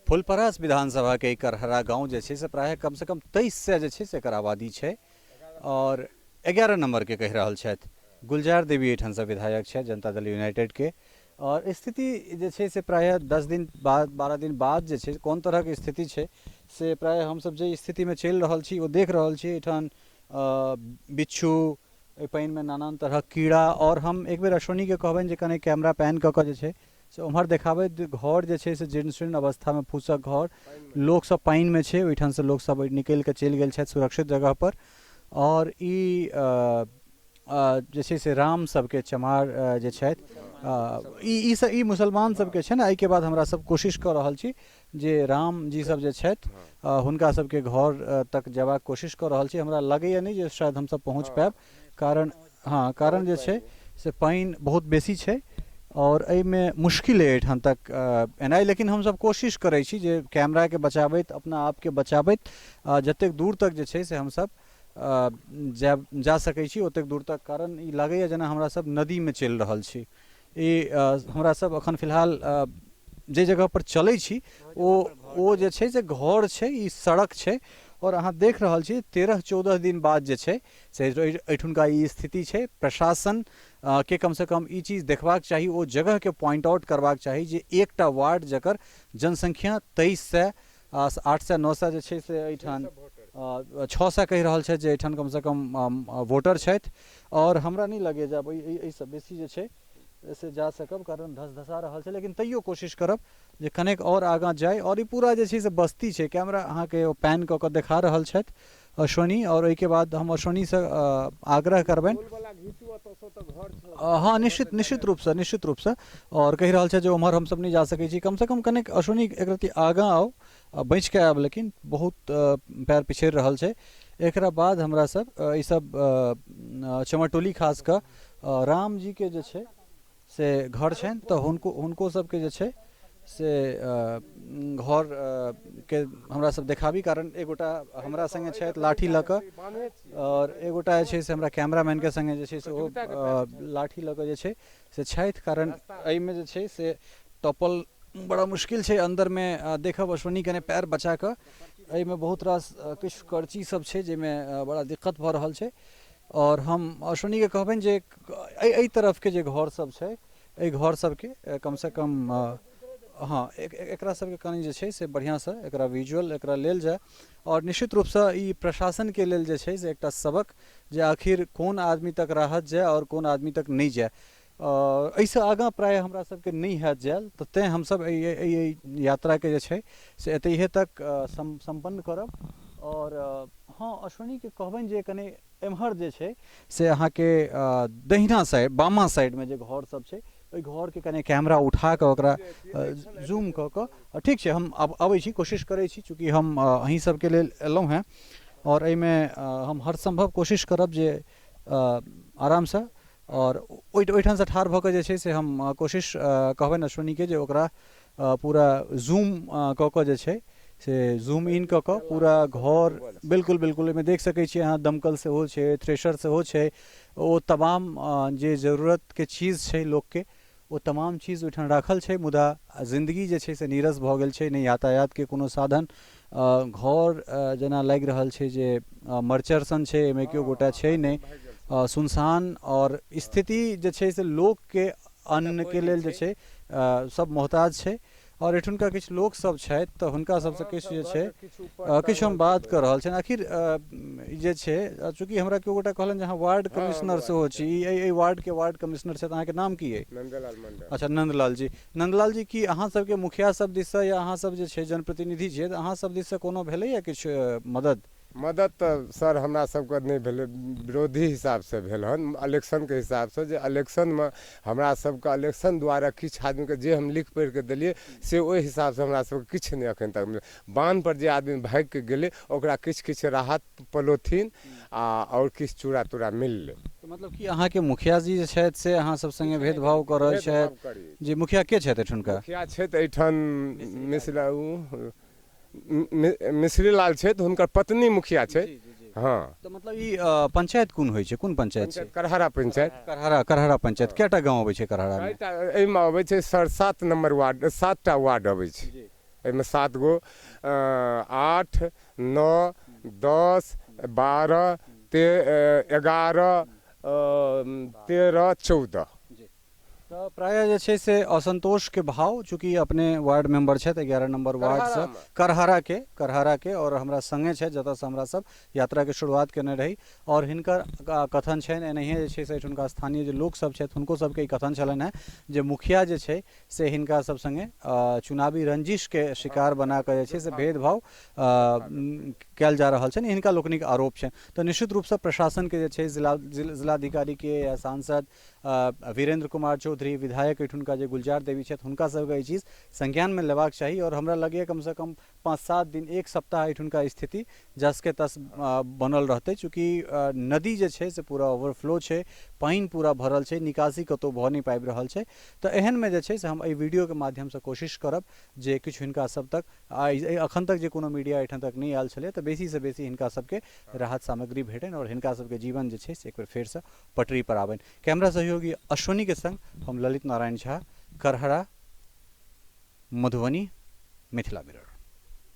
फुलपरास विधानसभा के करहरा गाँव जे छै से प्रायः कम से कम 23 से जे छै से एकर आबादी छै और 11 नंबर के कहि रहल छथि। गुलजार देवी एठाम से विधायक छै जनता दल यूनाइटेड के और स्थिति जे छै से प्रायः 10 दिन बाद 12 दिन बाद जे छै कोन तरह के स्थिति छै से प्रायः हम सब जे स्थिति में चलि रहल छी ओ देख रहल छी। एठाम बिच्छू पानि में नाना तरह कीड़ा और हम एक बेर अश्विनी के कहबनि जे कने कैमरा पैन कऽ जे छै से उम्हर देखाबे घर जे छै से जीर्ण शीर्ण अवस्था में फूसक घर लोग सब पानि में छै ओहिठाम से लोग सब निकल के चलि गेल छथि सुरक्षित जगह पर। और ई जे छै से राम सबके चमार जे छथि ई मुसलमान सबके छै ने। एहिके बाद हमरा सब कोशिश कऽ रहल छी जे राम जी सब जे छथि हुनका सबके घर तक जेबाक कोशिश कऽ रहल छी। हमरा लगैया नहीं जे शायद हम सब पहुँच पायब कारण जे छै से पानि बहुत बेसी छै और में मुश्किल है एठाम तक एनाइ। लेकिन हम सब कोशिश करै छी जे कैमरा के बचाबैत अपना आप के बचाबैत जतेक दूर तक जे छै से हम सब जा सकै छी ओतेक दूर तक। कारण ई लागैया जेना हमरा सब नदी में चलि रहल छी। ई हमरा सब अखन फिलहाल जे जगह पर चलै छी ओ जे छै से घर छै ई सड़क छै और अहाँ देख रहल छी 13-14 दिन बाद जे छै से एठुनका ई स्थिति छै। प्रशासन के कम से कम ई चीज देखबाक चाही ओ जगह के पॉइंट आउट करबाक चाही जे एकटा वार्ड जकर जनसंख्या 2300 800 900 जे छै से एठाम 600 कहि रहल छै जे एठाम कम से कम वोटर छथि। और हमरा नहीं लगे जब एहिसँ बेसी जे छै से जा सकब कारण धसा रहल छै। लेकिन तैयो कोशिश करब जे कनेक और आगाँ जाए। और ई पूरा जे छै से बस्ती छै कैमरा अहाँके पैन कऽ के देखा रहल छथि अश्विनी और एहिके बाद हम अश्विनी से आग्रह करबनि। हाँ निश्चित रूप से और कहि रहल छै जे उम्हर हम सब नहीं जा सकै छी। कम से कम कनेक अश्विनी एक रत्ती आगाँ आओ बचि के आब लेकिन बहुत पैर पिछड़ि रहल छै। एकरा बाद हमरा सब ई सब चमरटोली खास कऽ राम जी के जे छै से घर छनि तऽ हुनको सबके जे छै से घर के हमरा सब देखाबी। कारण एगोटा हमरा संगे छथि लाठी लऽ कऽ और एगोटा जे छै से हमरा कैमरामैन के संगे जे छै से ओ लाठी लऽ कऽ जे छै से छथि। कारण एहिमे जे छै से टपल बड़ा मुश्किल छै अंदर में देखब अश्विनी कने पैर बचा कऽ। एहिमे बहुत रास किछु करची सब छै जाहिमे बड़ा दिक्कत भऽ रहल छै। और हम अश्विनी के कहबनि जे एहि तरफ के जे घर सब छै एहि घर सबके कम से कम हाँ एकरा सबके कनी जे छै से बढ़िया से एकरा विजुअल एकरा लेल जाए। और निश्चित रूप से ई प्रशासन के लेल जे छै से एकटा सबक जे आखिर कोन आदमी तक राहत जाए और कोन आदमी तक नहीं जाए। एहिसँ आगाँ प्राय हमरा सबके नहीं हैत जायल तऽ तेँ हमसब यात्रा के जे छै से एतहिए तक संपन्न करब। और हाँ अश्विनी के कहबनि जे कने एम्हर जे छै से अहाँके दहिना साइड बामा साइड में जे घर सब छै ओहि घर के कने कैमरा उठा कऽ ओकरा जूम कऽ कऽ ठीक छै हम अबै छी कोशिश करै छी चूँकि हम अहीं सबके लेल एलहुँ हैं। और एहिमे हम हर संभव कोशिश करब जे आरामसँ और ओहिठाम से ठाढ़ भऽ कऽ जे छै से हम कोशिश कहबनि अश्विनी के जे ओकरा पूरा जूम कऽ कऽ जे छै से जूम इन कऽ कऽ पूरा घर बिल्कुल एहिमे देख सकै छियै अहाँ दमकल सेहो छै थ्रेशर सेहो छै ओ तमाम जे जरूरत के चीज छै लोक के ओ तमाम चीज ओहिठाम राखल छै। मुदा जिंदगी जे छै से नीरस भऽ गेल छै। नहि यातायात के कोनो साधन घर जेना लागि रहल छै जे मर्चर सन छै एहिमे केओ गोटा छै नहि सुनसान। और स्थिति जे छै से लोक के अन्न के लेल जे छै सब मोहताज छै। और एठुनका किछु लोक सब छथि तऽ हुनका सबसँ किछु जे छै किछु हम बात कऽ रहल छियनि। आखिर जे छै चूँकि हमरा केओ गोटा कहलनि जे अहाँ वार्ड कमिश्नर सेहो छी ई वार्ड के वार्ड कमिश्नर छथि अहाँके नाम की अइ? नंदलाल मंडल। अच्छा नंदलाल जी की अहाँ सबके मुखिया सब दिससँ या अहाँ सब जे छै जनप्रतिनिधि छियै तऽ अहाँ सब दिससँ कोनो भेलैया किछु मदद तऽ सर हमरा सबके नहीं भेलै विरोधी हिसाब से भेल हन इलेक्शन के हिसाब से जे इलेक्शन में हमरा सबके इलेक्शन द्वारा किछु आदमी के जे हम लिख पढ़ि के दिलियै से ओहि हिसाब से हमरा सबके किछु नहीं अखन तक मिलल। बांध पर जे आदमी भागि के गेलै ओकरा किछु राहत पॉलिथीन और किछु चूड़ा तूड़ा मिललै। मतलब कि अहाँ के मुखिया जी जे छथि से अहाँ सब संगे भेदभाव कऽ रहल छथि जी? मुखिया के छथि एठुनका? मुखिया छथि एठाम मिश्री लाल छथि हुनकर पत्नी मुखिया छै। हाँ तो मतलब ई पंचायत कोन होइ छै कोन पंचायत छै? करहरा पंचायत। करहरा पंचायत केटा गांव अबै छै करहरा में? एहिमे अबै छै सर 7 नंबर वार्ड 7टा वार्ड अबै छै एहिमे 7 गो 8 9 10 12 11 13 14। तो प्राय जे छै से असंतोष के भाव, चूंकि अपने वार्ड मेंबर छथि 11 नंबर वार्ड से करहरा के और हमरा संगे छै जतऽ से हमरा सब यात्रा के शुरुआत केने रही। और हिनकर कथन छनि एनाहिए जे छै से एहिठुनका स्थानीय जे लोक सब छथि हुनको सबके ई कथन छलनि हैं जे मुखिया जे छै से हिनका सब संगे चुनावी रंजिश के शिकार बना कऽ जे छै से भेदभाव कयल जा रहल छनि, हिनका लोकनिक आरोप छनि। तो निश्चित रूप से प्रशासन के जे छै जिलाधिकारी के या सांसद वीरेंद्र कुमार चौधरी, विधायक एठुनका जे गुलजार देवी छथि हुनका सबके ई चीज संज्ञान में लेबाक चाही। और हमरा लगैए कम से कम 5-7 दिन 1 सप्ताह एठुनका स्थिति जस के तस बनल रहते, चूँकि नदी जे छै से पूरा ओवरफ्लो छै, पानि पूरा भरल छै, निकासी कतौ भऽ नहीं पाबि रहल छै। तो एहन में जे छै से हम एहि वीडियो के माध्यम से कोशिश करब जे किछु हिनका सब तक अखन तक जे कोनो मीडिया एठन तक नहीं आयल छलै, तो बेसी से बेसी हिनका सबके राहत सामग्री भेटनि और हिनका सबके जीवन जे छै से एक बेर फेर से पटरी पर आबनि। कैमरा सहयोगी अश्विनी के संग हम ललित नारायण झा, करहरा, मधुबनी, मिथिला मिरर।